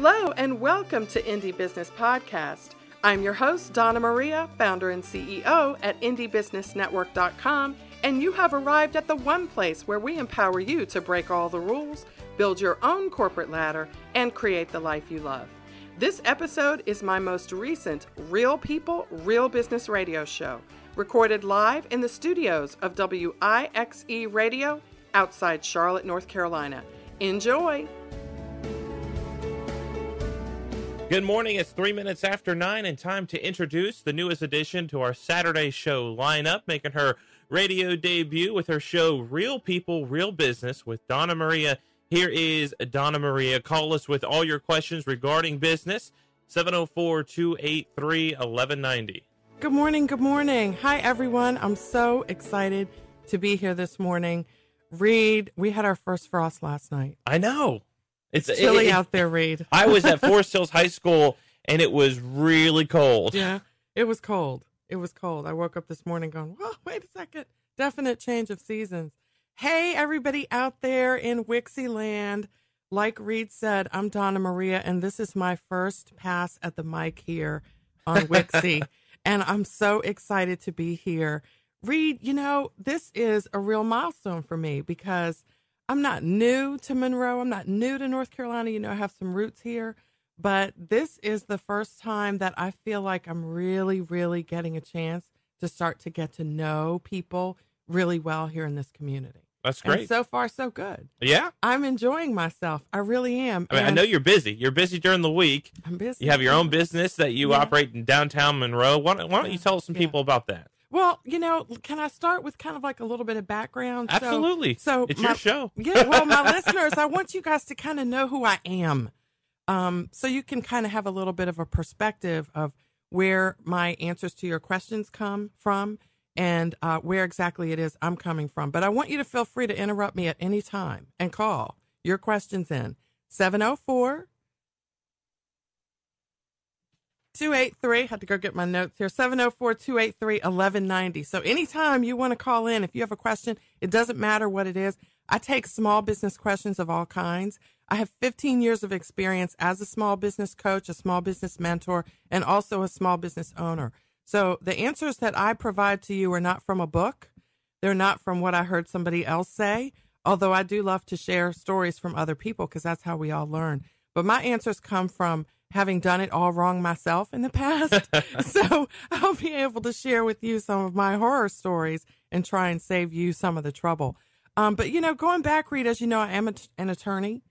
Hello and welcome to Indie Business Podcast. I'm your host, Donna Maria, founder and CEO at indiebusinessnetwork.com, and you have arrived at the one place where we empower you to break all the rules, build your own corporate ladder, and create the life you love. This episode is my most recent Real People, Real Business radio show, recorded live in the studios of WIXE Radio outside Charlotte, North Carolina. Enjoy! Good morning. It's 3 minutes after 9 and time to introduce the newest addition to our Saturday show lineup, making her radio debut with her show Real People, Real Business with Donna Maria. Here is Donna Maria. Call us with all your questions regarding business, 704-283-1190. Good morning. Good morning. Hi, everyone. I'm so excited to be here this morning. Reed, we had our first frost last night. I know. It's chilly out there, Reed. I was at Forest Hills High School, and it was really cold. Yeah, it was cold. It was cold. I woke up this morning going, whoa, wait a second. Definite change of seasons. Hey, everybody out there in Wixie land. Like Reed said, I'm Donna Maria, and this is my first pass at the mic here on Wixie. And I'm so excited to be here. Reed, you know, this is a real milestone for me because I'm not new to Monroe. I'm not new to North Carolina. You know, I have some roots here. But this is the first time that I feel like I'm really, really getting a chance to start to get to know people really well here in this community. That's great. And so far, so good. Yeah. I'm enjoying myself. I really am. I know you're busy. You're busy during the week. I'm busy. You have your own business that you operate in downtown Monroe. Why don't you tell some people about that? Well, you know, can I start with kind of like a little bit of background? Absolutely. So it's your show. Yeah, well, my listeners, I want you guys to kind of know who I am. So you can kind of have a little bit of a perspective of where my answers to your questions come from and where exactly it is I'm coming from. But I want you to feel free to interrupt me at any time and call your questions in 704 283, had to go get my notes here, 704-283-1190. So anytime you want to call in, if you have a question, it doesn't matter what it is. I take small business questions of all kinds. I have 15 years of experience as a small business coach, a small business mentor, and also a small business owner. So the answers that I provide to you are not from a book. They're not from what I heard somebody else say, although I do love to share stories from other people because that's how we all learn. But my answers come from having done it all wrong myself in the past. So I'll be able to share with you some of my horror stories and try and save you some of the trouble. But, you know, going back, Reed, as you know, I am an attorney.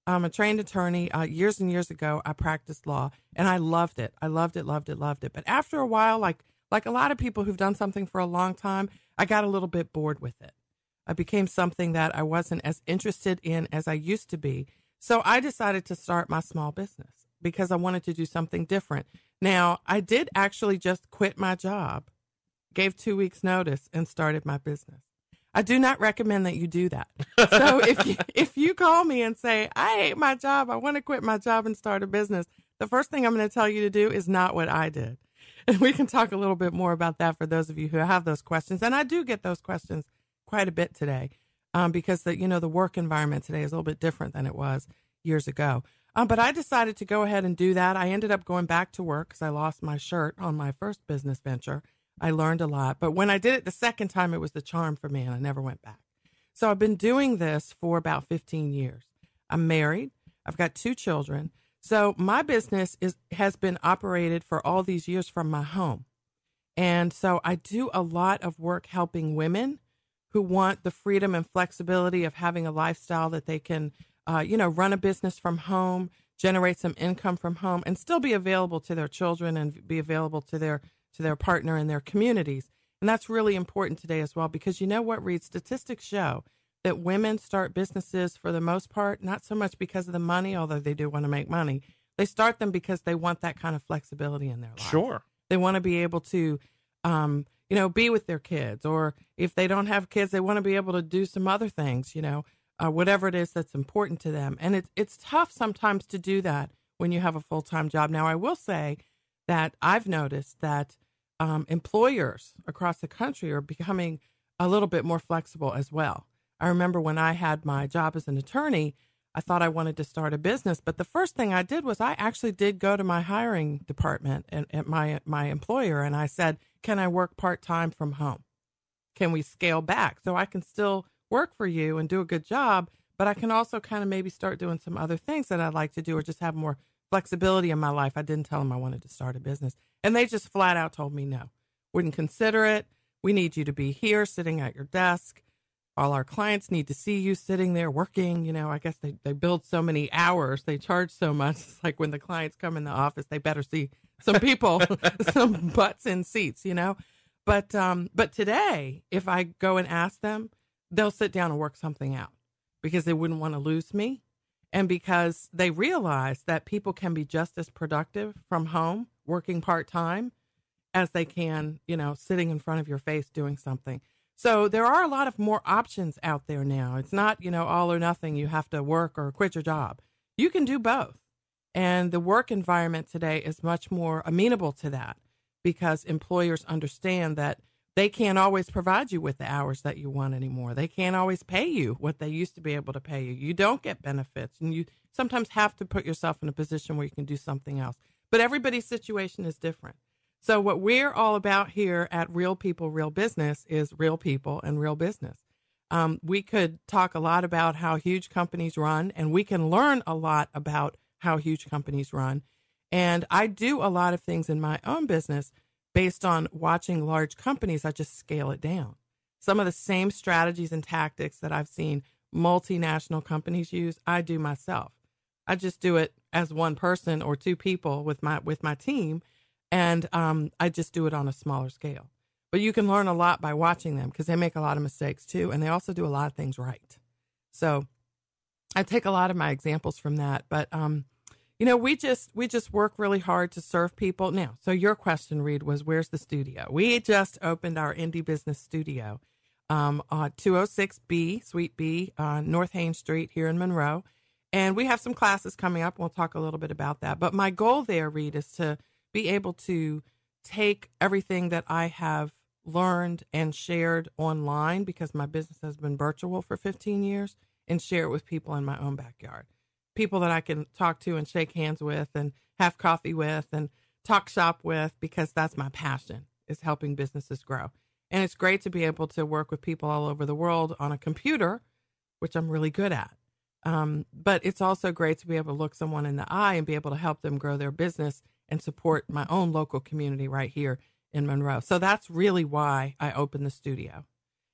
I'm a trained attorney. Years and years ago, I practiced law, and I loved it. I loved it. But after a while, like a lot of people who've done something for a long time, I got a little bit bored with it. I became something that I wasn't as interested in as I used to be. So I decided to start my small business because I wanted to do something different. Now, I did actually just quit my job, gave 2 weeks notice, and started my business. I do not recommend that you do that. So if you call me and say, I hate my job, I want to quit my job and start a business, the first thing I'm going to tell you to do is not what I did. And we can talk a little bit more about that for those of you who have those questions. And I do get those questions quite a bit today because the work environment today is a little bit different than it was years ago. But I decided to go ahead and do that. I ended up going back to work because I lost my shirt on my first business venture. I learned a lot. But when I did it the second time, it was the charm for me, and I never went back. So I've been doing this for about 15 years. I'm married. I've got 2 children. So my business has been operated for all these years from my home. And so I do a lot of work helping women who want the freedom and flexibility of having a lifestyle that they can run a business from home, generate some income from home, and still be available to their children and be available to their partner and their communities. And that's really important today as well, because you know what, Reed? Statistics show that women start businesses for the most part, not so much because of the money, although they do want to make money. They start them because they want that kind of flexibility in their life. Sure. They want to be able to, be with their kids, or if they don't have kids, they want to be able to do some other things, whatever it is that's important to them. And it's tough sometimes to do that when you have a full-time job. Now, I will say that I've noticed that employers across the country are becoming a little bit more flexible as well. I remember when I had my job as an attorney, I thought I wanted to start a business. But the first thing I did was I actually did go to my hiring department at my employer, and I said, can I work part-time from home? Can we scale back so I can still work for you and do a good job, but I can also kind of maybe start doing some other things that I'd like to do or just have more flexibility in my life. I didn't tell them I wanted to start a business. And they just flat out told me no, wouldn't consider it. We need you to be here sitting at your desk. All our clients need to see you sitting there working. You know, I guess they build so many hours. They charge so much. It's like when the clients come in the office, they better see some people, some butts in seats, you know. But today, if I go and ask them, they'll sit down and work something out because they wouldn't want to lose me. And because they realize that people can be just as productive from home, working part-time, as they can, you know, sitting in front of your face doing something. So there are a lot of more options out there now. It's not, you know, all or nothing. You have to work or quit your job. You can do both. And the work environment today is much more amenable to that because employers understand that they can't always provide you with the hours that you want anymore. They can't always pay you what they used to be able to pay you. You don't get benefits, and you sometimes have to put yourself in a position where you can do something else. But everybody's situation is different. So what we're all about here at Real People, Real Business is real people and real business. We could talk a lot about how huge companies run, and we can learn a lot about how huge companies run. And I do a lot of things in my own business based on watching large companies. I just scale it down. Some of the same strategies and tactics that I've seen multinational companies use, I do myself. I just do it as one person or two people with my team. And I just do it on a smaller scale. But you can learn a lot by watching them because they make a lot of mistakes too. And they also do a lot of things right. So I take a lot of my examples from that. But, you know, we just work really hard to serve people. Now, so your question, Reed, was where's the studio? We just opened our indie business studio on 206B, Suite B, North Haines Street here in Monroe. And we have some classes coming up. We'll talk a little bit about that. But my goal there, Reed, is to be able to take everything that I have learned and shared online, because my business has been virtual for 15 years, and share it with people in my own backyard. People that I can talk to and shake hands with and have coffee with and talk shop with, because that's my passion, is helping businesses grow. And it's great to be able to work with people all over the world on a computer, which I'm really good at. But it's also great to be able to look someone in the eye and be able to help them grow their business and support my own local community right here in Monroe. So that's really why I opened the studio.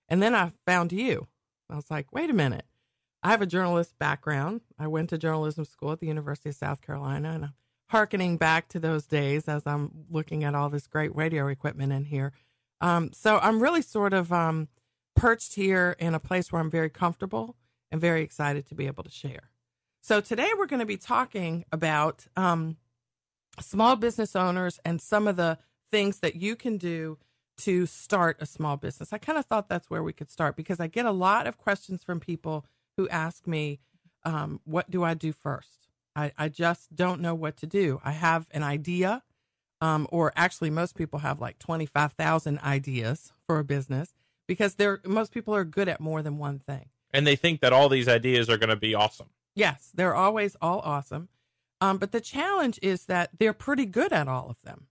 And then I found you. I was like, wait a minute. I have a journalist background. I went to journalism school at the University of South Carolina, and I'm hearkening back to those days as I'm looking at all this great radio equipment in here. So I'm really sort of perched here in a place where I'm very comfortable and very excited to be able to share. So today we're going to be talking about small business owners and some of the things that you can do to start a small business. I kind of thought that's where we could start, because I get a lot of questions from people who ask me, what do I do first? I just don't know what to do. I have an idea, or actually most people have like 25,000 ideas for a business, because most people are good at more than one thing. And they think that all these ideas are going to be awesome. Yes, they're always all awesome. But the challenge is that they're pretty good at all of them.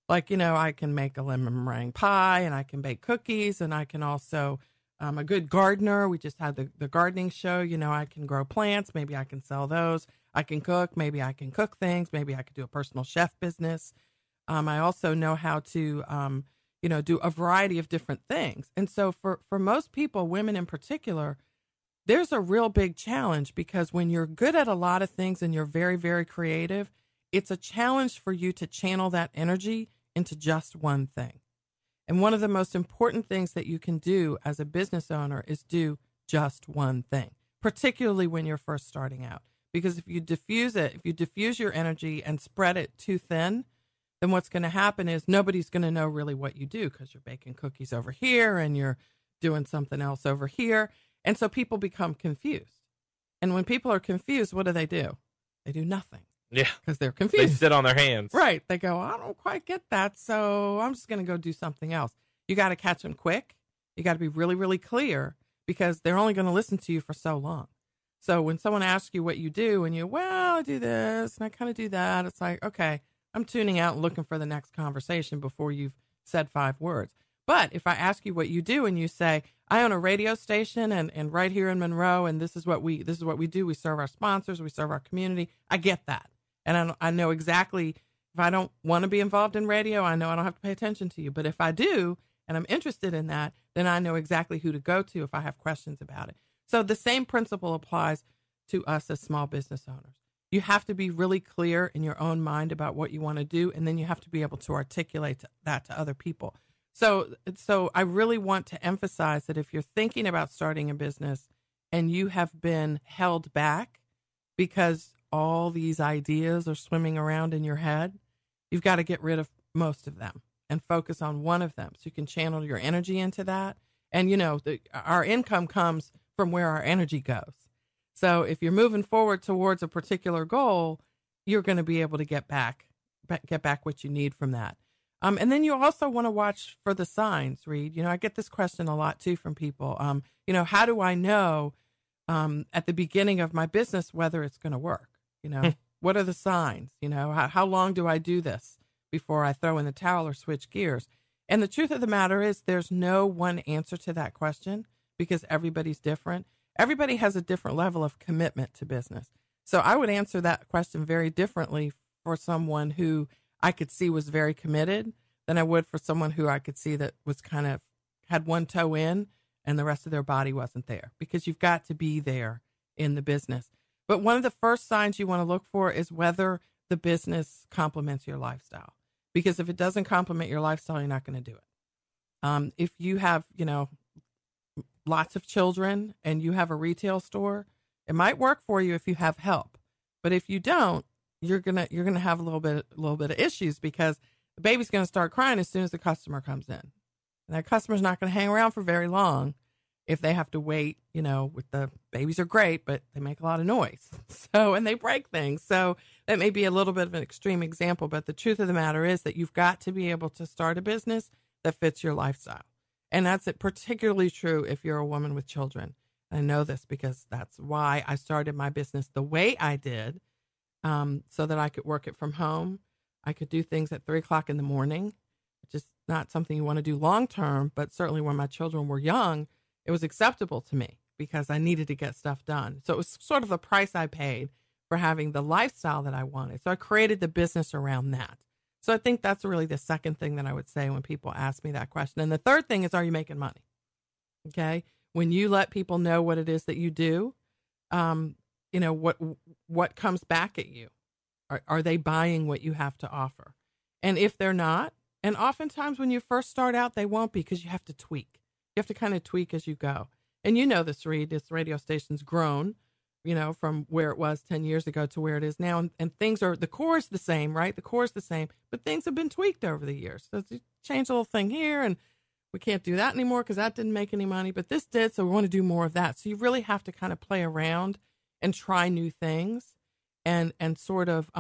Like, you know, I can make a lemon meringue pie, and I can bake cookies, and I can also, I'm a good gardener. We just had the gardening show. You know, I can grow plants. Maybe I can sell those. I can cook. Maybe I can cook things. Maybe I could do a personal chef business. I also know how to, you know, do a variety of different things. And so for most people, women in particular, there's a real big challenge, because when you're good at a lot of things and you're very, very creative, it's a challenge for you to channel that energy into just one thing. And one of the most important things that you can do as a business owner is do just one thing, particularly when you're first starting out. Because if you diffuse your energy and spread it too thin, then what's going to happen is nobody's going to know really what you do, because you're baking cookies over here and you're doing something else over here. And so people become confused. And when people are confused, what do? They do nothing. Yeah. Because they're confused. They sit on their hands. Right. They go, I don't quite get that, so I'm just going to go do something else. You got to catch them quick. You got to be really, really clear, because they're only going to listen to you for so long. So when someone asks you what you do and you, well, I do this and I kind of do that, it's like, okay, I'm tuning out and looking for the next conversation before you've said 5 words. But if I ask you what you do and you say, I own a radio station and right here in Monroe, and this is what we do. We serve our sponsors, we serve our community. I get that. And I know exactly, if I don't want to be involved in radio, I know I don't have to pay attention to you. But if I do, and I'm interested in that, then I know exactly who to go to if I have questions about it. So the same principle applies to us as small business owners. You have to be really clear in your own mind about what you want to do, and then you have to be able to articulate that to other people. So I really want to emphasize that if you're thinking about starting a business and you have been held back because all these ideas are swimming around in your head, you've got to get rid of most of them and focus on one of them so you can channel your energy into that. And, our income comes from where our energy goes. So if you're moving forward towards a particular goal, you're going to be able to get back what you need from that. And then you also want to watch for the signs, Reed. I get this question a lot too from people. How do I know at the beginning of my business whether it's going to work? What are the signs? How long do I do this before I throw in the towel or switch gears? And the truth of the matter is there's no one answer to that question because everybody's different. Everybody has a different level of commitment to business. So I would answer that question very differently for someone who I could see was very committed than I would for someone who I could see that was kind of had one toe in and the rest of their body wasn't there, because you've got to be there in the business. But one of the first signs you want to look for is whether the business complements your lifestyle, because if it doesn't complement your lifestyle, you're not going to do it. If you have, lots of children and you have a retail store, it might work for you if you have help. But if you don't, you're gonna have a little bit of issues, because the baby's gonna start crying as soon as the customer comes in. And that customer's not gonna hang around for very long if they have to wait. With the babies are great, but they make a lot of noise. And they break things. So that may be a little bit of an extreme example, but the truth of the matter is that you've got to be able to start a business that fits your lifestyle. And that's particularly true if you're a woman with children. I know this because that's why I started my business the way I did, so that I could work it from home. I could do things at 3:00 in the morning, which is not something you want to do long term, but certainly when my children were young, it was acceptable to me because I needed to get stuff done. So it was sort of the price I paid for having the lifestyle that I wanted. So I created the business around that. So I think that's really the second thing that I would say when people ask me that question. And the third thing is, are you making money? Okay. When you let people know what it is that you do, what comes back at you? Are they buying what you have to offer? And if they're not, and oftentimes when you first start out, they won't be, because you have to tweak. You have to kind of tweak as you go. And this, Reed, this radio station's grown, from where it was 10 years ago to where it is now. And the core is the same, right? The core is the same, but things have been tweaked over the years. So you change a little thing here, and we can't do that anymore because that didn't make any money, but this did. So we want to do more of that. So you really have to kind of play around and try new things and sort of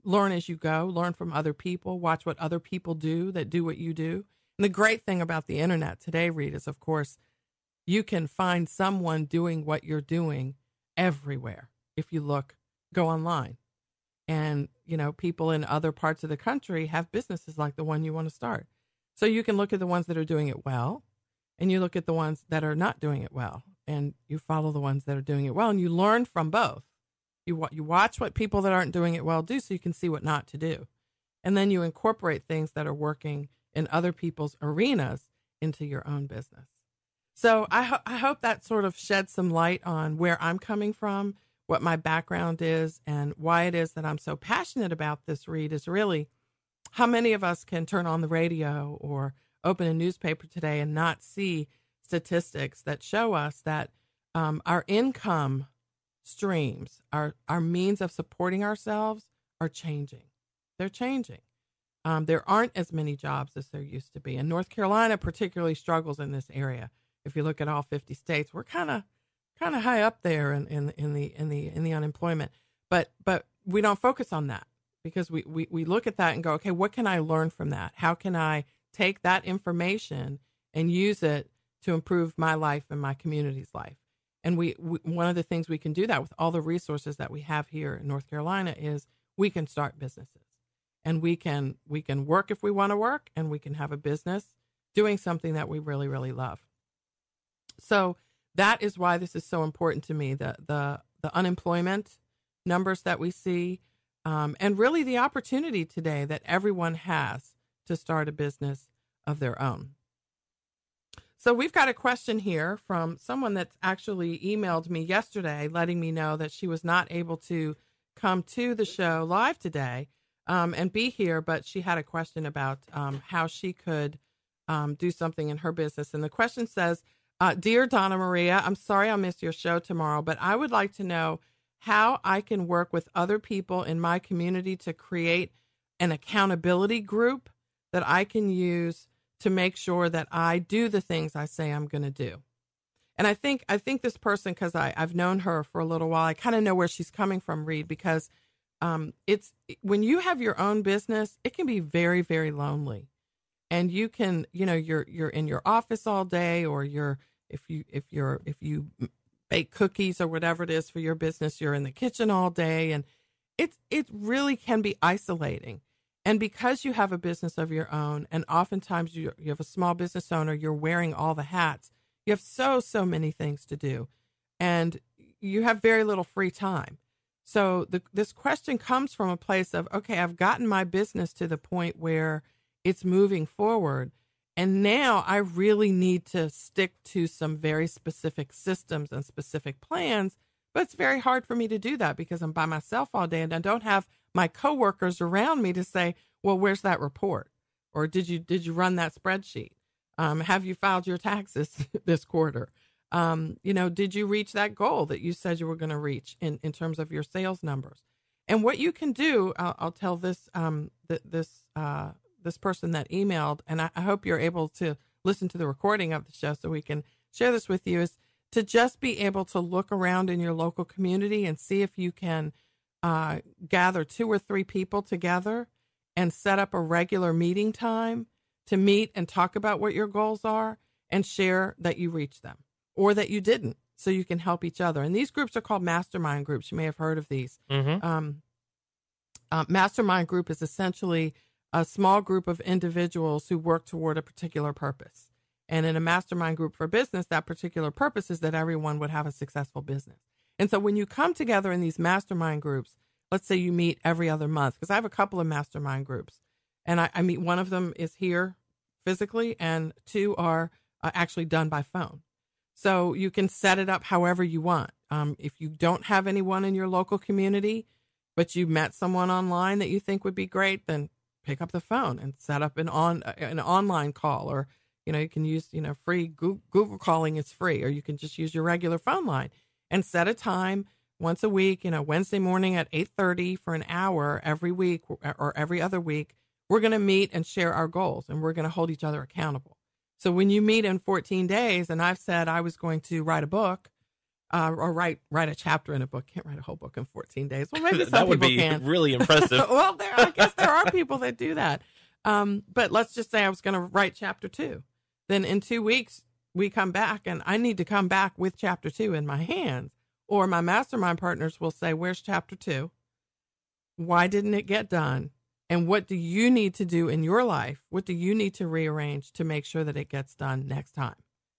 learn as you go, learn from other people, watch what other people do that do what you do. And the great thing about the internet today, Reed, is, of course, you can find someone doing what you're doing everywhere. If you go online, and, people in other parts of the country have businesses like the one you want to start. So you can look at the ones that are doing it well, and you look at the ones that are not doing it well, and you follow the ones that are doing it well, and you learn from both. You watch what people that aren't doing it well do, so you can see what not to do. And then you incorporate things that are working in other people's arenas into your own business. So I hope that sort of sheds some light on where I'm coming from, what my background is, and why it is that I'm so passionate about this, Reed, is really how many of us can turn on the radio or open a newspaper today and not see statistics that show us that our income streams, our means of supporting ourselves are changing. They're changing. There aren't as many jobs as there used to be. And North Carolina particularly struggles in this area. If you look at all 50 states, we're kind of high up there in the unemployment, but we don't focus on that, because we look at that and go, okay, what can I learn from that? How can I take that information and use it to improve my life and my community's life? And we one of the things we can do that with all the resources that we have here in North Carolina is we can start businesses, and we can work if we want to work, and we can have a business doing something that we really, really love. So that is why this is so important to me, the unemployment numbers that we see, and really the opportunity today that everyone has to start a business of their own. So we've got a question here from someone that's actually emailed me yesterday letting me know that she was not able to come to the show live today and be here, but she had a question about how she could do something in her business. And the question says, Dear Donna Maria, I'm sorry I'll miss your show tomorrow, but I would like to know how I can work with other people in my community to create an accountability group that I can use to make sure that I do the things I say I'm going to do. And I think this person, because I've known her for a little while, I kind of know where she's coming from, Reed, because it's when you have your own business, it can be very, very lonely. And you can, you're in your office all day, or if you bake cookies or whatever it is for your business, you're in the kitchen all day, and it really can be isolating. And because you have a business of your own, and oftentimes you have a small business owner, you're wearing all the hats. You have so many things to do, and you have very little free time. So this question comes from a place of, okay, I've gotten my business to the point where it's moving forward, and now I really need to stick to some very specific systems and specific plans, but it's very hard for me to do that because I'm by myself all day, and I don't have my coworkers around me to say, well, where's that report? Or did you run that spreadsheet? Have you filed your taxes this quarter? Did you reach that goal that you said you were going to reach in terms of your sales numbers? And what you can do, I'll tell this this person that emailed, and I hope you're able to listen to the recording of the show so we can share this with you, is to just be able to look around in your local community and see if you can gather 2 or 3 people together and set up a regular meeting time to meet and talk about what your goals are and share that you reached them or that you didn't, so you can help each other. And these groups are called Mastermind groups. You may have heard of these. Mm-hmm. Mastermind group is essentially a small group of individuals who work toward a particular purpose. And in a mastermind group for business, that particular purpose is that everyone would have a successful business. And so when you come together in these mastermind groups, let's say you meet every other month, because I have a couple of mastermind groups, and I meet, one of them is here physically, and 2 are actually done by phone. So you can set it up however you want. If you don't have anyone in your local community, but you met someone online that you think would be great, then pick up the phone and set up an online call, or you can use free Google calling is free, or you can just use your regular phone line and set a time once a week, Wednesday morning at 8:30 for an hour every week or every other week. We're going to meet and share our goals, and we're going to hold each other accountable. So when you meet in 14 days, and I've said I was going to write a book, or write a chapter in a book. Can't write a whole book in 14 days. Well, maybe some that would people be can. Really impressive. Well, I guess there are people that do that. But let's just say I was going to write chapter 2. Then in 2 weeks, we come back, and I need to come back with chapter 2 in my hands. Or my mastermind partners will say, where's chapter 2? Why didn't it get done? And what do you need to do in your life? What do you need to rearrange to make sure that it gets done next time,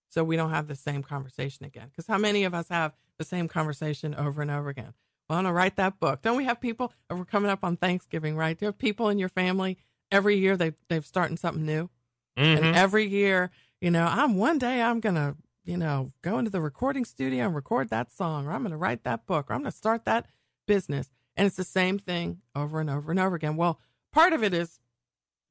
so we don't have the same conversation again? Because how many of us have the same conversation over and over again? Well, I'm going to write that book. Don't we have people, we're coming up on Thanksgiving, right? Do you have people in your family every year they've starting something new? Mm-hmm. And every year, one day I'm going to, go into the recording studio and record that song, or I'm going to write that book, or I'm going to start that business. And it's the same thing over and over and over again. Well, part of it is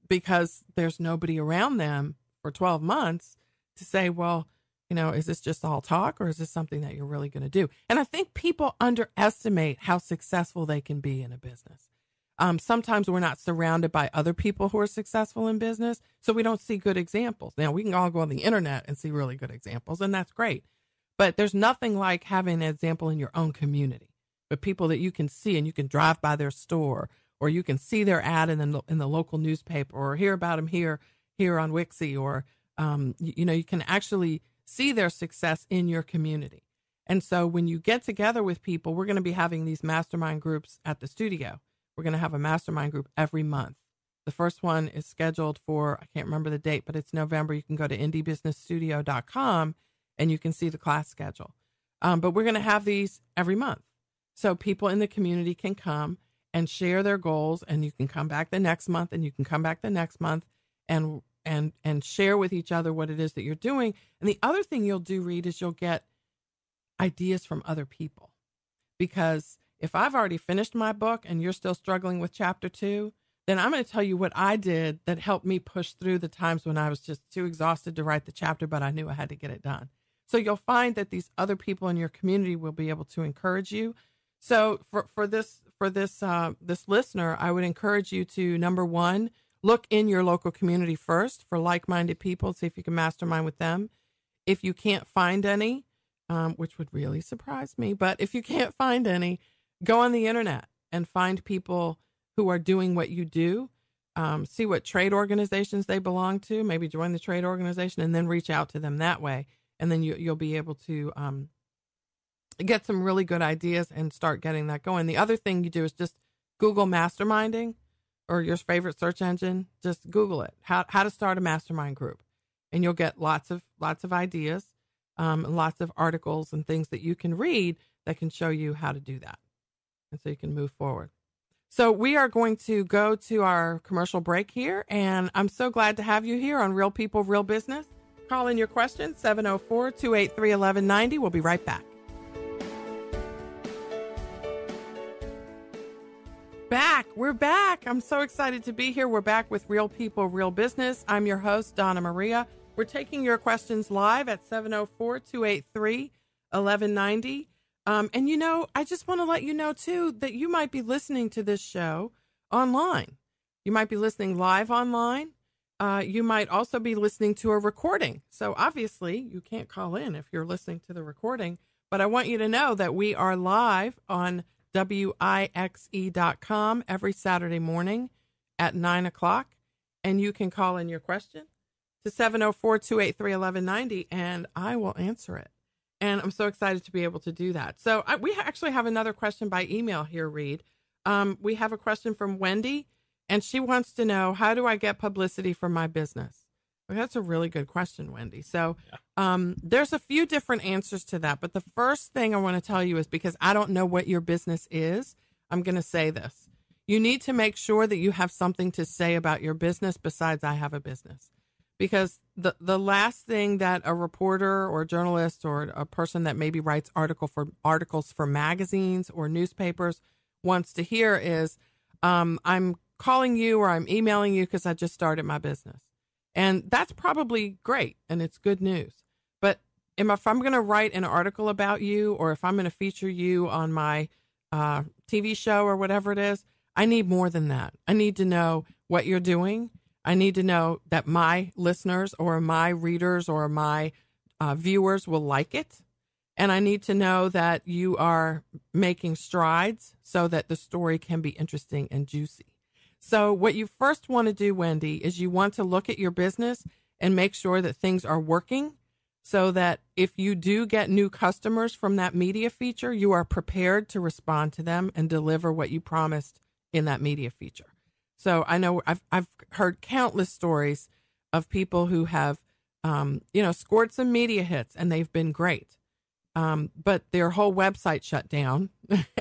because there's nobody around them for 12 months to say, well, is this just all talk, or is this something that you're really going to do? And I think people underestimate how successful they can be in a business. Sometimes we're not surrounded by other people who are successful in business, so we don't see good examples. Now, we can all go on the internet and see really good examples, and that's great. But there's nothing like having an example in your own community, with people that you can see, and you can drive by their store, or you can see their ad in the local newspaper, or hear about them here on Wixie, or you can actually see their success in your community. And so when you get together with people, we're going to be having these mastermind groups at the studio. We're going to have a mastermind group every month. The first one is scheduled for, I can't remember the date, but it's November. You can go to indiebusinessstudio.com and you can see the class schedule. But we're going to have these every month. So people in the community can come and share their goals, and you can come back the next month, and you can come back the next month and share with each other what it is that you're doing. And the other thing you'll do, Reed, is you'll get ideas from other people. Because if I've already finished my book and you're still struggling with chapter 2, then I'm going to tell you what I did that helped me push through the times when I was just too exhausted to write the chapter, but I knew I had to get it done. So you'll find that these other people in your community will be able to encourage you. So for this listener, I would encourage you to, number one, look in your local community first for like-minded people, see if you can mastermind with them. If you can't find any, which would really surprise me, but if you can't find any, go on the internet and find people who are doing what you do. See what trade organizations they belong to, maybe join the trade organization, and then reach out to them that way. And then you'll be able to get some really good ideas and start getting that going. The other thing you do is just Google masterminding, or your favorite search engine. Just Google it, how to start a mastermind group, and you'll get lots of ideas, lots of articles and things that you can read that can show you how to do that, and so you can move forward. So we are going to go to our commercial break here, and I'm so glad to have you here on Real People, Real Business. Call in your questions, 704-283-1190. We'll be right back. We're back. I'm so excited to be here. We're back with Real People, Real Business. I'm your host, Donna Maria. We're taking your questions live at 704-283-1190. And, I just want to let you know, too, that you might be listening to this show online. You might be listening live online. You might also be listening to a recording. So, obviously, you can't call in if you're listening to the recording. But I want you to know that we are live on WIXE.com every Saturday morning at 9 o'clock. And you can call in your question to 704-283-1190, and I will answer it. And I'm so excited to be able to do that. So we actually have another question by email here, Reed. We have a question from Wendy, and she wants to know, how do I get publicity for my business? Well, that's a really good question, Wendy. So there's a few different answers to that. But the first thing I want to tell you is, because I don't know what your business is, I'm going to say this. You need to make sure that you have something to say about your business besides I have a business. Because the last thing that a reporter or a journalist or a person that maybe writes articles for magazines or newspapers wants to hear is, I'm calling you or I'm emailing you because I just started my business. And that's probably great, and it's good news. But if I'm going to write an article about you, or if I'm going to feature you on my TV show or whatever it is, I need more than that. I need to know what you're doing. I need to know that my listeners or my readers or my viewers will like it. And I need to know that you are making strides so that the story can be interesting and juicy. So what you first want to do, Wendy, is you want to look at your business and make sure that things are working, so that if you do get new customers from that media feature, you are prepared to respond to them and deliver what you promised in that media feature. So I know I've heard countless stories of people who have, scored some media hits, and they've been great. But their whole website shut down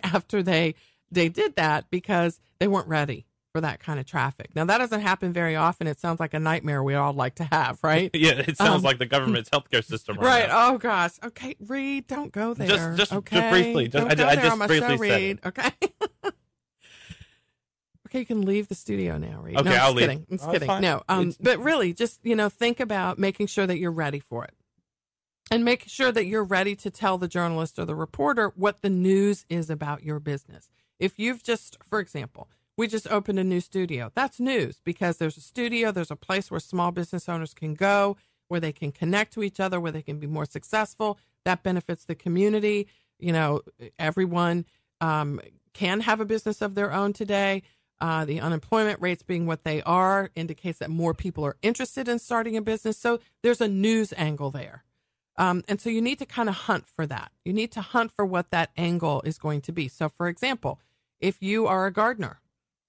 after they did that because they weren't ready for that kind of traffic. Now, that doesn't happen very often. It sounds like a nightmare we all like to have, right? Yeah, it sounds like the government's healthcare system right now. Oh, gosh. Okay, Reed, don't go there. Just briefly. I just briefly said Reed. it. Okay. Okay, you can leave the studio now, Reed. Okay, no, I'll leave. I'm just kidding. No, but really, just, think about making sure that you're ready for it. And make sure that you're ready to tell the journalist or the reporter what the news is about your business. If you've just, for example, we just opened a new studio. That's news, because there's a studio, there's a place where small business owners can go, where they can connect to each other, where they can be more successful. That benefits the community. Everyone can have a business of their own today. The unemployment rates being what they are indicates that more people are interested in starting a business. So there's a news angle there. And so you need to kind of hunt for that. You need to hunt for what that angle is going to be. So, for example, if you are a gardener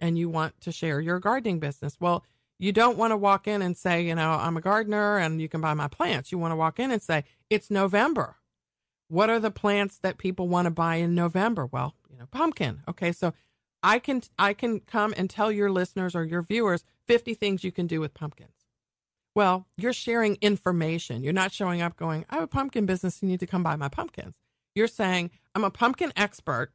and you want to share your gardening business, well, you don't want to walk in and say, I'm a gardener and you can buy my plants. You want to walk in and say, it's November. What are the plants that people want to buy in November? Well, pumpkin. Okay, so I can come and tell your listeners or your viewers 50 things you can do with pumpkins. Well, you're sharing information. You're not showing up going, I have a pumpkin business. You need to come buy my pumpkins. You're saying, I'm a pumpkin expert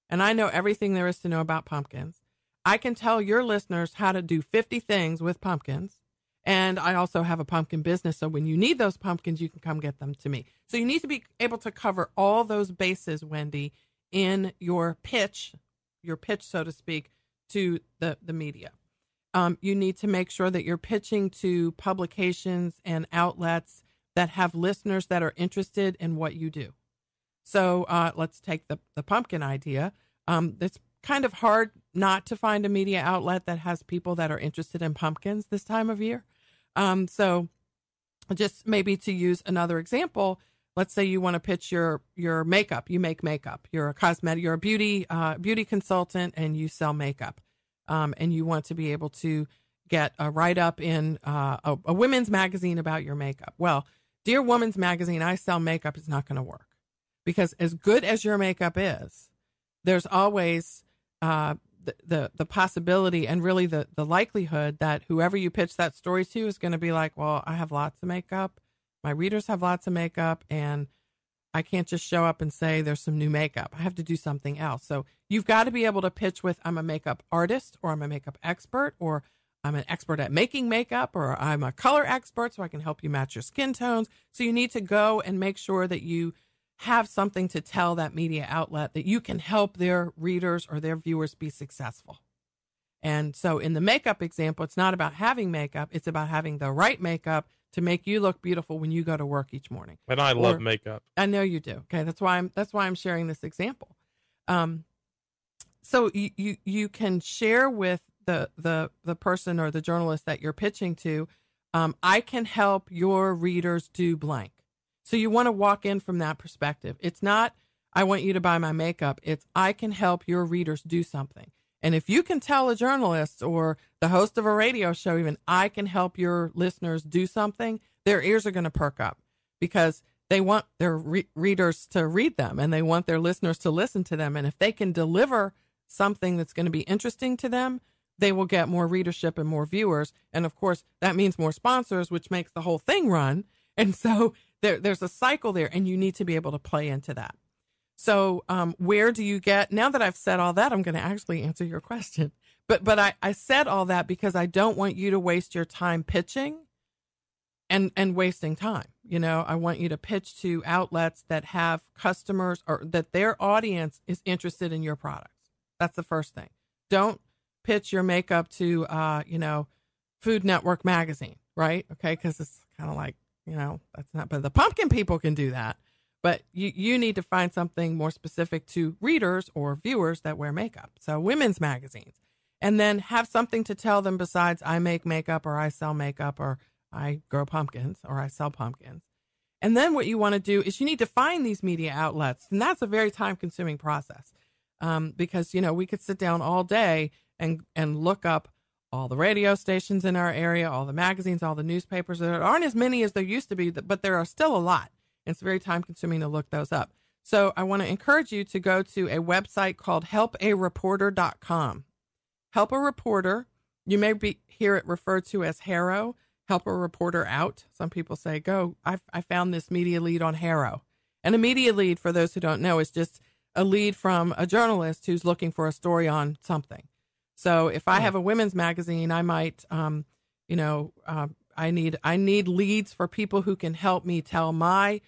and I know everything there is to know about pumpkins. I can tell your listeners how to do 50 things with pumpkins. And I also have a pumpkin business. So when you need those pumpkins, you can come get them to me. So you need to be able to cover all those bases, Wendy, in your pitch, so to speak, to the media. You need to make sure that you're pitching to publications and outlets that have listeners that are interested in what you do. So let's take the pumpkin idea. It's kind of hard not to find a media outlet that has people that are interested in pumpkins this time of year. So just maybe to use another example, let's say you want to pitch your makeup. You make makeup. You're a beauty consultant and you sell makeup. And you want to be able to get a write-up in a women's magazine about your makeup. Well, Dear Woman's Magazine, I Sell Makeup is not going to work. Because as good as your makeup is, there's always the possibility and really the likelihood that whoever you pitch that story to is going to be like, well, I have lots of makeup. My readers have lots of makeup, and I can't just show up and say there's some new makeup. I have to do something else. So you've got to be able to pitch with, I'm a makeup artist, or I'm a makeup expert, or I'm an expert at making makeup, or I'm a color expert, so I can help you match your skin tones. So you need to go and make sure that you have something to tell that media outlet that you can help their readers or their viewers be successful. And so in the makeup example, it's not about having makeup. It's about having the right makeup to make you look beautiful when you go to work each morning. And I love makeup. I know you do. Okay. That's why I'm sharing this example. So you can share with the person or the journalist that you're pitching to, I can help your readers do blank. So you want to walk in from that perspective. It's not, I want you to buy my makeup. It's, I can help your readers do something. And if you can tell a journalist or the host of a radio show, even, I can help your listeners do something, their ears are going to perk up because they want their readers to read them and they want their listeners to listen to them. And if they can deliver something that's going to be interesting to them, they will get more readership and more viewers. And of course, that means more sponsors, which makes the whole thing run. And so there's a cycle there, and you need to be able to play into that. So where do you get, now that I've said all that, I'm going to actually answer your question. But I said all that because I don't want you to waste your time pitching and wasting time. I want you to pitch to outlets that have customers or that their audience is interested in your products. That's the first thing. Don't pitch your makeup to, Food Network magazine, right? Okay, because it's kind of like, that's not, but the pumpkin people can do that. But you need to find something more specific to readers or viewers that wear makeup. So women's magazines. And then have something to tell them besides I make makeup or I sell makeup or I grow pumpkins or I sell pumpkins. And then what you want to do is you need to find these media outlets. And that's a very time-consuming process because, we could sit down all day and look up all the radio stations in our area, all the magazines, all the newspapers. There aren't as many as there used to be, but there are still a lot. It's very time consuming to look those up. So I want to encourage you to go to a website called HelpAReporter.com. Help a Reporter, you may hear it referred to as HARO, Help a Reporter Out. Some people say, I found this media lead on HARO. And a media lead, for those who don't know, is just a lead from a journalist who's looking for a story on something. So if I have a women's magazine, I might, I need leads for people who can help me tell my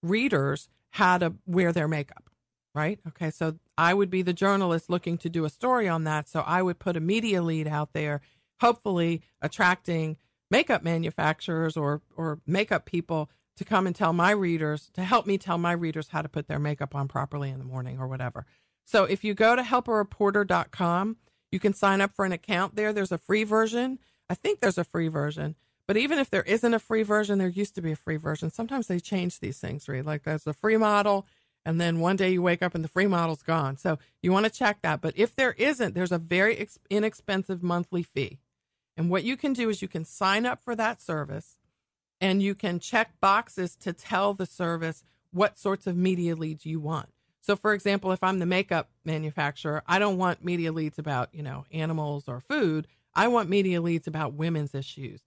readers how to wear their makeup, right? Okay, so I would be the journalist looking to do a story on that. So I would put a media lead out there, hopefully attracting makeup manufacturers or makeup people to come and tell my readers, to help me tell my readers how to put their makeup on properly in the morning or whatever. So if you go to HelpAReporter.com, you can sign up for an account there. There's a free version. I think there's a free version, But even if there isn't a free version, there used to be a free version. Sometimes they change these things, right? Like there's a free model, and then one day you wake up and the free model's gone. So you want to check that. But if there isn't, there's a very inexpensive monthly fee. And what you can do is you can sign up for that service, and you can check boxes to tell the service what sorts of media leads you want. So, for example, if I'm the makeup manufacturer, I don't want media leads about, animals or food. I want media leads about women's issues,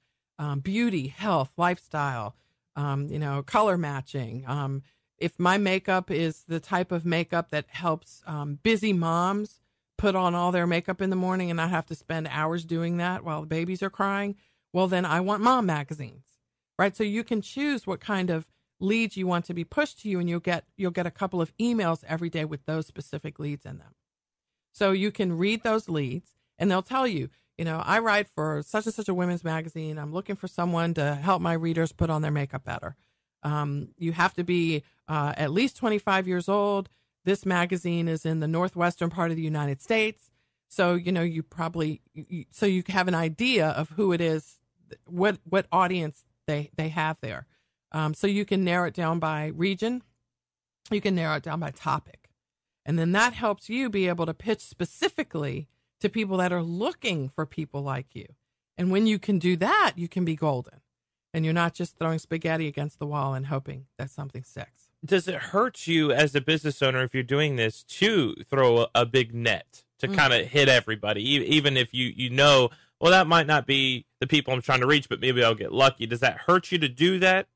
beauty, health, lifestyle, color matching. If my makeup is the type of makeup that helps busy moms put on all their makeup in the morning and not have to spend hours doing that while the babies are crying, well, then I want mom magazines, right? So you can choose what kind of leads you want to be pushed to you, and you'll get a couple of emails every day with those specific leads in them. So you can read those leads, and they'll tell you, I write for such and such a women's magazine. I'm looking for someone to help my readers put on their makeup better. You have to be at least 25 years old. This magazine is in the northwestern part of the United States. So, you probably, so you have an idea of who it is, what audience they have there. So you can narrow it down by region. You can narrow it down by topic. And then that helps you be able to pitch specifically to people that are looking for people like you. And when you can do that, you can be golden. And you're not just throwing spaghetti against the wall and hoping that something sticks. Does it hurt you as a business owner if you're doing this to throw a big net to kind of hit everybody, even if you know, well, that might not be the people I'm trying to reach, but maybe I'll get lucky? Does that hurt you to do that?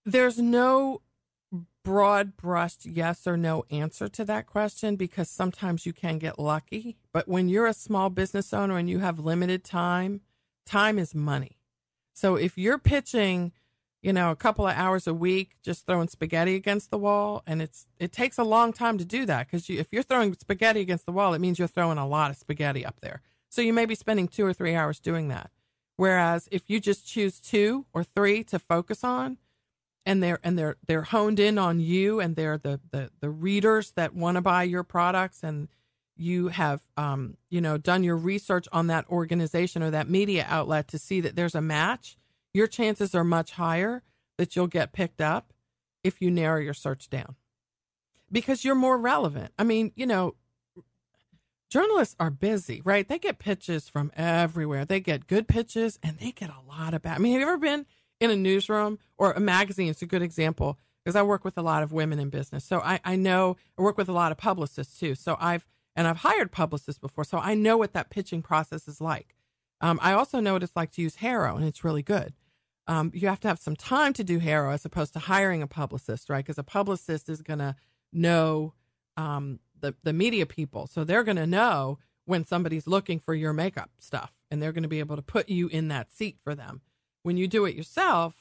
There's no broad brushed yes or no answer to that question, because sometimes you can get lucky. But when you're a small business owner and you have limited time, time is money. So if you're pitching, a couple of hours a week, just throwing spaghetti against the wall, and it takes a long time to do that, because if you're throwing spaghetti against the wall, it means you're throwing a lot of spaghetti up there. So you may be spending 2 or 3 hours doing that. Whereas if you just choose 2 or 3 to focus on, and they're honed in on you, and they're the readers that want to buy your products, and you have done your research on that organization or that media outlet to see that there's a match, your chances are much higher that you'll get picked up if you narrow your search down, because you're more relevant. I mean, journalists are busy, right? They get pitches from everywhere. They get good pitches, and they get a lot of bad. I mean, have you ever been in a newsroom or a magazine? It's a good example, because I work with a lot of women in business. So I know, I work with a lot of publicists too. So I've hired publicists before, so I know what that pitching process is like. I also know what it's like to use Haro, and it's really good. You have to have some time to do Haro as opposed to hiring a publicist, right? Because a publicist is going to know the media people. So they're going to know when somebody's looking for your makeup stuff, and they're going to be able to put you in that seat for them. When you do it yourself,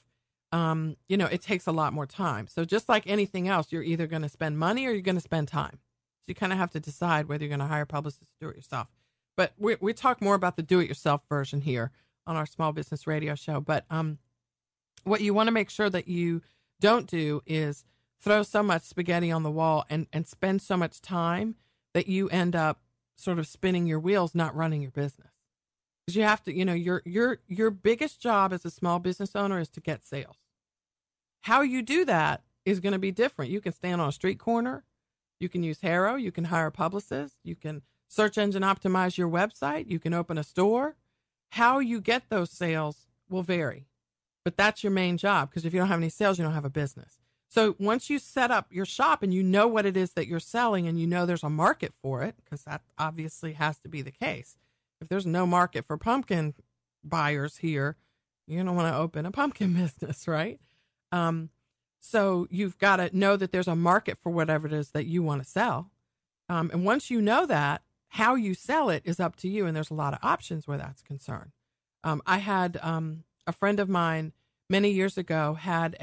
it takes a lot more time. So just like anything else, you're either going to spend money or you're going to spend time. So you kind of have to decide whether you're going to hire publicists to do it yourself. But we talk more about the do-it-yourself version here on our small business radio show. But what you want to make sure that you don't do is throw so much spaghetti on the wall and spend so much time that you end up sort of spinning your wheels, not running your business. Because you have to, your biggest job as a small business owner is to get sales. How you do that is going to be different. You can stand on a street corner. You can use Haro. You can hire a publicist. You can search engine optimize your website. You can open a store. How you get those sales will vary. But that's your main job, because if you don't have any sales, you don't have a business. So once you set up your shop and you know what it is that you're selling, and you know there's a market for it, because that obviously has to be the case. If there's no market for pumpkin buyers here, you don't want to open a pumpkin business, right? So you've got to know that there's a market for whatever it is that you want to sell. And once you know that, how you sell it is up to you. And there's a lot of options where that's concerned. I had a friend of mine many years ago had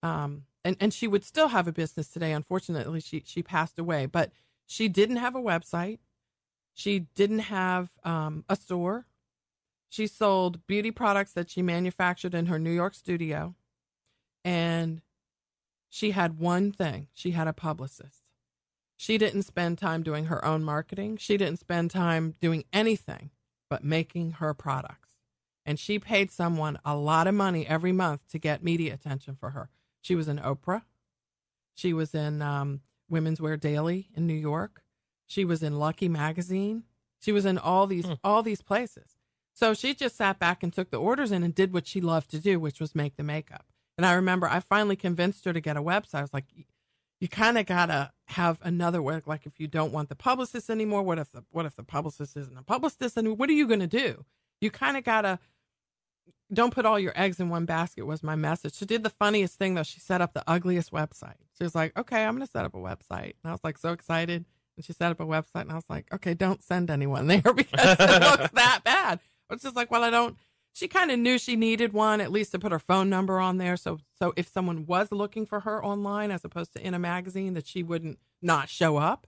and she would still have a business today. Unfortunately, she passed away, but she didn't have a website. She didn't have a store. She sold beauty products that she manufactured in her New York studio. And she had one thing. She had a publicist. She didn't spend time doing her own marketing. She didn't spend time doing anything but making her products. and she paid someone a lot of money every month to get media attention for her. She was in Oprah. She was in Women's Wear Daily in New York. She was in Lucky Magazine. She was in all these places. So she just sat back and took the orders in and did what she loved to do, which was make the makeup. And I remember I finally convinced her to get a website. I was like, you kind of got to have another way. Like, if you don't want the publicist anymore, what if the publicist isn't a publicist? And what are you going to do? You kind of got to, don't put all your eggs in one basket, was my message. She did the funniest thing, though. She set up the ugliest website. She was like, okay, I'm going to set up a website. And I was like, so excited. And she set up a website, and I was like, okay, don't send anyone there because it looks that bad. I was just like, well, she kind of knew she needed one, at least to put her phone number on there. So if someone was looking for her online, as opposed to in a magazine, that she wouldn't not show up.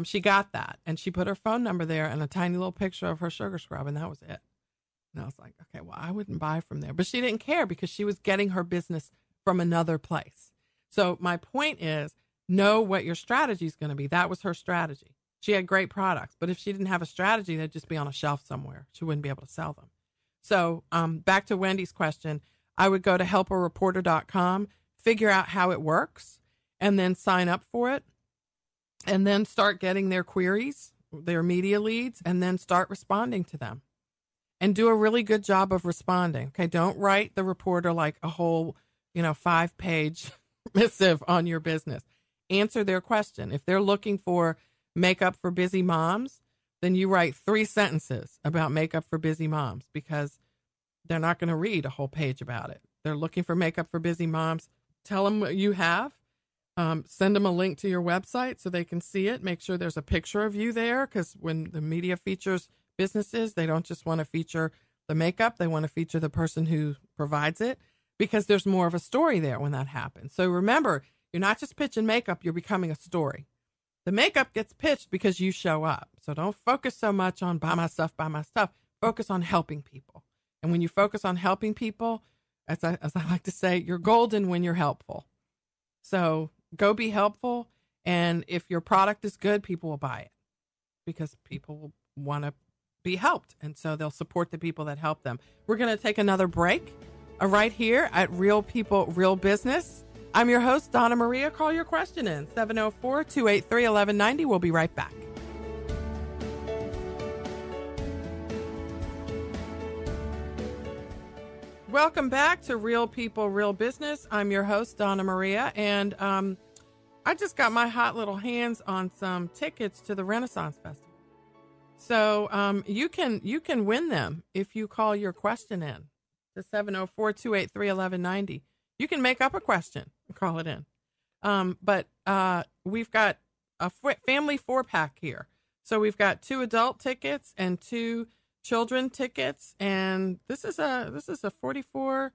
She got that. And she put her phone number there and a tiny little picture of her sugar scrub. And that was it. And I was like, okay, well, I wouldn't buy from there. But she didn't care because she was getting her business from another place. So my point is, know what your strategy is going to be. That was her strategy. She had great products, but if she didn't have a strategy, they'd just be on a shelf somewhere. She wouldn't be able to sell them. So back to Wendy's question, I would go to HelpAReporter.com, figure out how it works, and then sign up for it, and then start getting their queries, their media leads, and then start responding to them. And do a really good job of responding. Okay, don't write the reporter like a whole, 5-page missive on your business. Answer their question. If they're looking for makeup for busy moms, then you write 3 sentences about makeup for busy moms, because they're not going to read a whole page about it. They're looking for makeup for busy moms. Tell them what you have. Send them a link to your website so they can see it. Make sure there's a picture of you there, because when the media features businesses, they don't just want to feature the makeup. They want to feature the person who provides it, because there's more of a story there when that happens. So remember, you're not just pitching makeup, you're becoming a story. The makeup gets pitched because you show up. So don't focus so much on buy my stuff. Focus on helping people. And when you focus on helping people, as I like to say, you're golden when you're helpful. So go be helpful. And if your product is good, people will buy it, because people will want to be helped. And so they'll support the people that help them. We're going to take another break right here at Real People, Real Business. I'm your host, Donna Maria. Call your question in 704-283-1190. We'll be right back. Welcome back to Real People, Real Business. I'm your host, Donna Maria, and I just got my hot little hands on some tickets to the Renaissance Festival. So you can win them if you call your question in to 704-283-1190. You can make up a question and call it in. But we've got a family 4-pack here. So we've got 2 adult tickets and 2 children tickets, and this is a 44.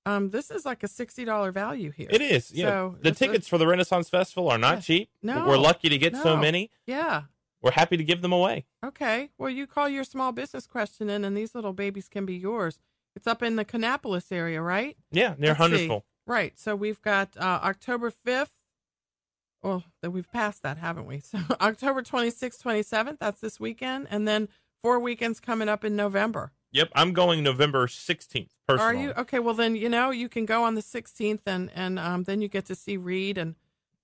This is like a $60 value here. It is. Yeah. So the tickets for the Renaissance Festival are not cheap. No, we're lucky to get so many. Yeah. We're happy to give them away. Okay. Well, you call your small business question in, and these little babies can be yours. It's up in the Kannapolis area, right? Yeah, near Huntersville. Right. So we've got October 5th. Well, we've passed that, haven't we? So October 26th, 27th, that's this weekend. And then 4 weekends coming up in November. Yep, I'm going November 16th, personally. Are you? Okay, well then, you can go on the 16th, and then you get to see Reed and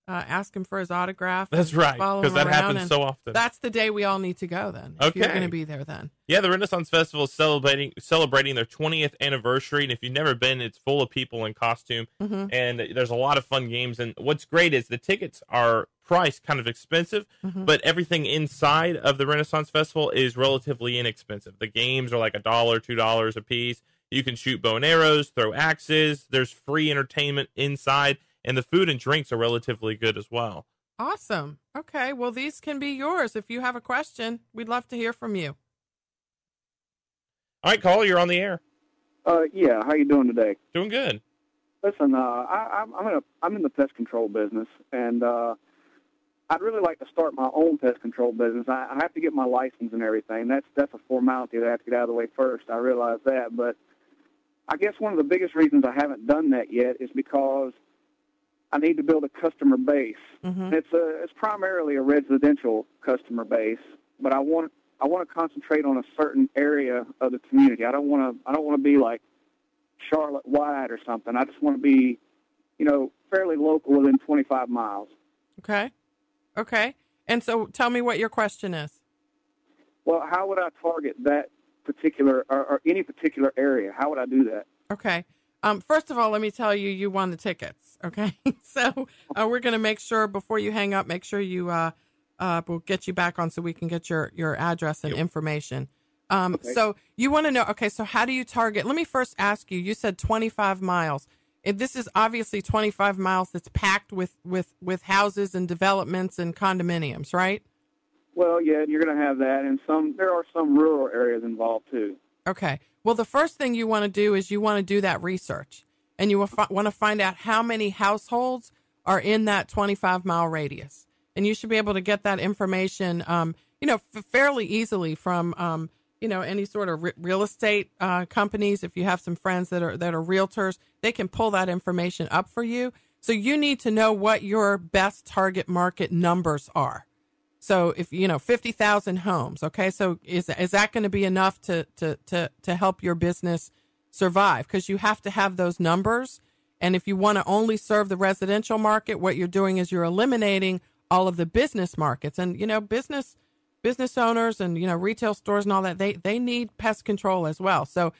ask him for his autograph. That's right, because that happens so often. That's the day we all need to go then, if you're going to be there then. Yeah, the Renaissance Festival is celebrating their 20th anniversary, and if you've never been, it's full of people in costume, and there's a lot of fun games. And what's great is the tickets are priced kind of expensive, but everything inside of the Renaissance Festival is relatively inexpensive. The games are like $1, $2 a piece. You can shoot bow and arrows, throw axes. There's free entertainment inside, and the food and drinks are relatively good as well. Awesome. Okay, well, these can be yours. If you have a question, we'd love to hear from you. All right, caller, you're on the air. Yeah, how you doing today? Doing good. Listen, I'm in the pest control business, and I'd really like to start my own pest control business. I have to get my license and everything. That's a formality that I have to get out of the way first. I realize that, but I guess one of the biggest reasons I haven't done that yet is because I need to build a customer base. It's primarily a residential customer base, but I want want to concentrate on a certain area of the community. I don't want to be like Charlotte wide or something. I just want to be, fairly local within 25 miles. Okay. And so tell me what your question is. Well, how would I target that particular or any particular area? How would I do that? Okay. First of all, let me tell you, you won the tickets. Okay. So we're going to make sure before you hang up, make sure you we'll get you back on so we can get your address and information. Okay. So you want to know, okay, so how do you target? Let me first ask you, you said 25 miles. This is obviously 25 miles that's packed with houses and developments and condominiums, right? Well, yeah, you're going to have that, and there are some rural areas involved too. Okay. Well, the first thing you want to do is you want to do that research, and you want to find out how many households are in that 25-mile radius. And you should be able to get that information, fairly easily from, any sort of real estate companies. If you have some friends that are realtors, they can pull that information up for you. So you need to know what your best target market numbers are. So if 50,000 homes, okay, so is that going to be enough to help your business survive? Because you have to have those numbers. And if you want to only serve the residential market, what you're doing is you're eliminating all of the business markets. And business owners and retail stores and all that, they need pest control as well. So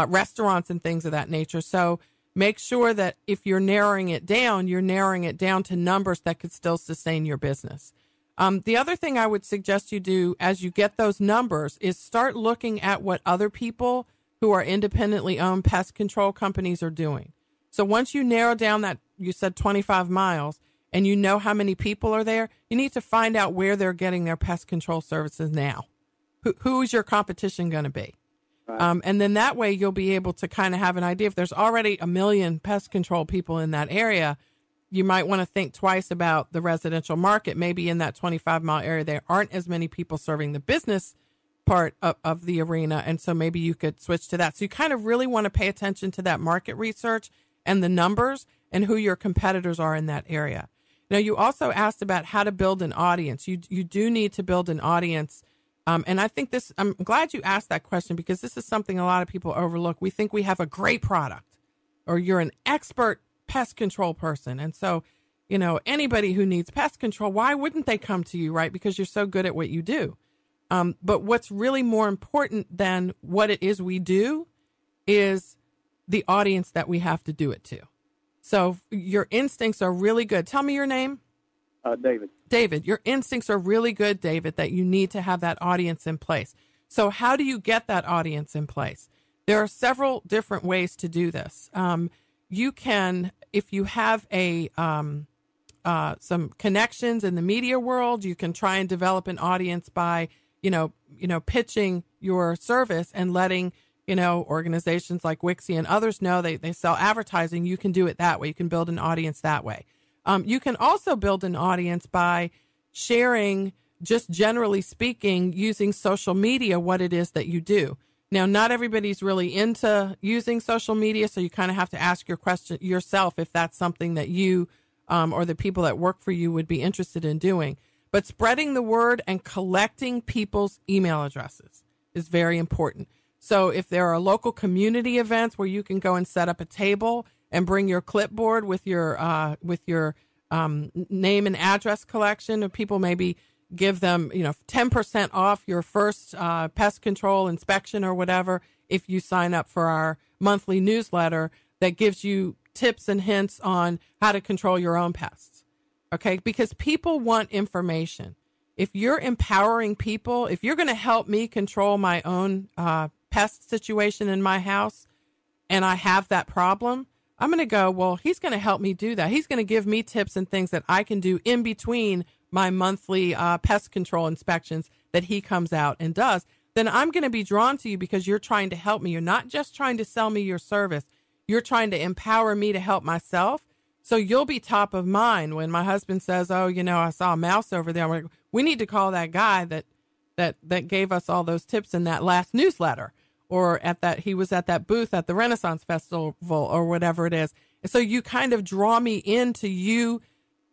restaurants and things of that nature. So make sure that if you're narrowing it down to numbers that could still sustain your business. The other thing I would suggest you do as you get those numbers is start looking at what other people who are independently owned pest control companies are doing. So once you narrow down that, you said 25 miles, and you know how many people are there, you need to find out where they're getting their pest control services now. Who's your competition going to be? Right. And then that way you'll be able to kind of have an idea. If there's already 1 million pest control people in that area, you might want to think twice about the residential market. Maybe in that 25-mile area, there aren't as many people serving the business part of the arena. And so maybe you could switch to that. So you kind of really want to pay attention to that market research and the numbers and who your competitors are in that area. Now, you also asked about how to build an audience. You do need to build an audience. And I think I'm glad you asked that question because this is something a lot of people overlook. We think we have a great product or you're an expert pest control person. And so, anybody who needs pest control, why wouldn't they come to you, right? Because you're so good at what you do. But what's really more important than what it is we do is the audience that we have to do it to. So your instincts are really good. Tell me your name. David. David, your instincts are really good, David, that you need to have that audience in place. So how do you get that audience in place? There are several different ways to do this. You can, if you have some connections in the media world, you can try and develop an audience by, pitching your service and letting organizations like Wixie and others know they sell advertising. You can do it that way. You can build an audience that way. You can also build an audience by sharing, just generally speaking, using social media, what it is that you do. Now, not everybody's really into using social media, so you kind of have to ask your question yourself if that's something that you or the people that work for you would be interested in doing. But spreading the word and collecting people's email addresses is very important. So if there are local community events where you can go and set up a table and bring your clipboard with your name and address collection, of people maybe give them 10% off your first pest control inspection or whatever if you sign up for our monthly newsletter that gives you tips and hints on how to control your own pests. Okay, because people want information. If you're empowering people, if you're going to help me control my own pest situation in my house and I have that problem, I'm going to go, well, he's going to help me do that. He's going to give me tips and things that I can do in between my monthly pest control inspections that he comes out and does. Then I'm going to be drawn to you because you're trying to help me. You're not just trying to sell me your service. You're trying to empower me to help myself. So you'll be top of mind when my husband says, oh, I saw a mouse over there. I'm like, we need to call that guy that gave us all those tips in that last newsletter. Or he was at that booth at the Renaissance Festival or whatever it is. And so you kind of draw me into you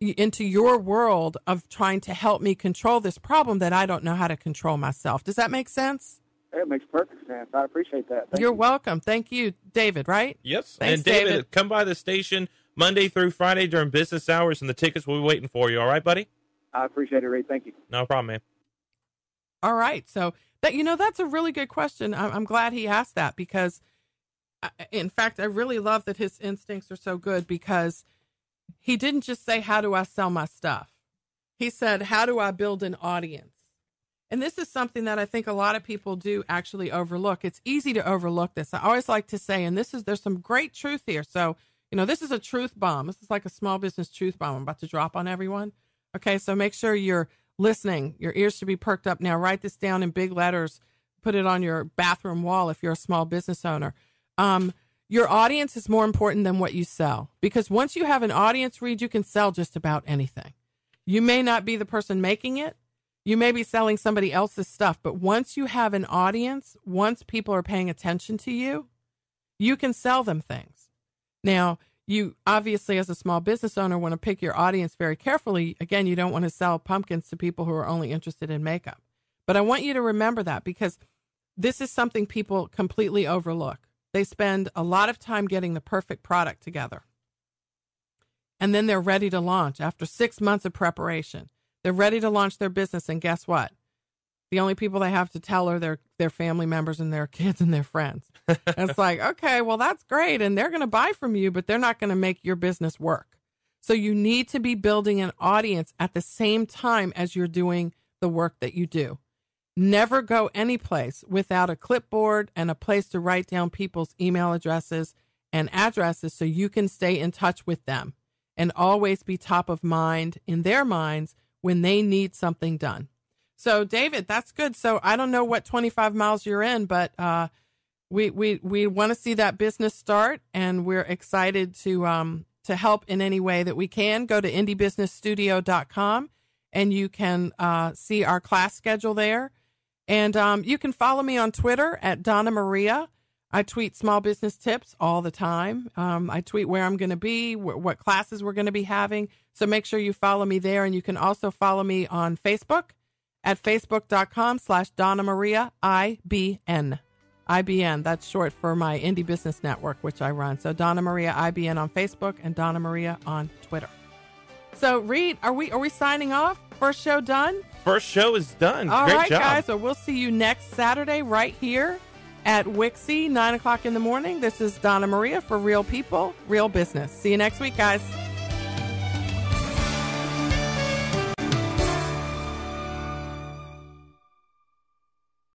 into your world of trying to help me control this problem that I don't know how to control myself. Does that make sense? It makes perfect sense. I appreciate that. You're welcome. Thank you, David, right? Yes. Thanks, and David, come by the station Monday through Friday during business hours, and the tickets will be waiting for you. All right, buddy? I appreciate it, Ray. Thank you. No problem, man. All right. So that's a really good question. I'm glad he asked that because, in fact, I really love that his instincts are so good because he didn't just say, how do I sell my stuff? He said, how do I build an audience? And this is something that I think a lot of people do actually overlook. It's easy to overlook this. I always like to say, and there's some great truth here. So, this is a truth bomb. This is like a small business truth bomb I'm about to drop on everyone. Okay, so make sure you're listening. Your ears should be perked up now. Write this down in big letters. Put it on your bathroom wall if you're a small business owner. Your audience is more important than what you sell, because once you have an audience, Reed, you can sell just about anything. You may not be the person making it. You may be selling somebody else's stuff, but once you have an audience, once people are paying attention to you, you can sell them things. Now, you obviously, as a small business owner, want to pick your audience very carefully. Again, you don't want to sell pumpkins to people who are only interested in makeup. But I want you to remember that, because this is something people completely overlook. They spend a lot of time getting the perfect product together. And then they're ready to launch after 6 months of preparation. They're ready to launch their business, and guess what? The only people they have to tell are their family members and their kids and their friends. And it's like, okay, well, that's great, and they're going to buy from you, but they're not going to make your business work. So you need to be building an audience at the same time as you're doing the work that you do. Never go any place without a clipboard and a place to write down people's email addresses and addresses so you can stay in touch with them and always be top of mind in their minds when they need something done. So, David, that's good. So I don't know what 25 miles you're in, but we want to see that business start, and we're excited to help in any way that we can. Go to indiebusinessstudio.com, and you can see our class schedule there. And you can follow me on Twitter at Donna Maria. I tweet small business tips all the time. I tweet where I'm going to be, what classes we're going to be having. So make sure you follow me there. And you can also follow me on Facebook at facebook.com/Donna Maria IBN. IBN, that's short for my Indie Business Network, which I run. So Donna Maria IBN on Facebook and Donna Maria on Twitter. So, Reed, are we signing off? First show done? First show is done. All Great right, job. guys. So we'll see you next Saturday right here at Wixie, 9 o'clock in the morning. This is Donna Maria for Real People, Real Business. See you next week, guys.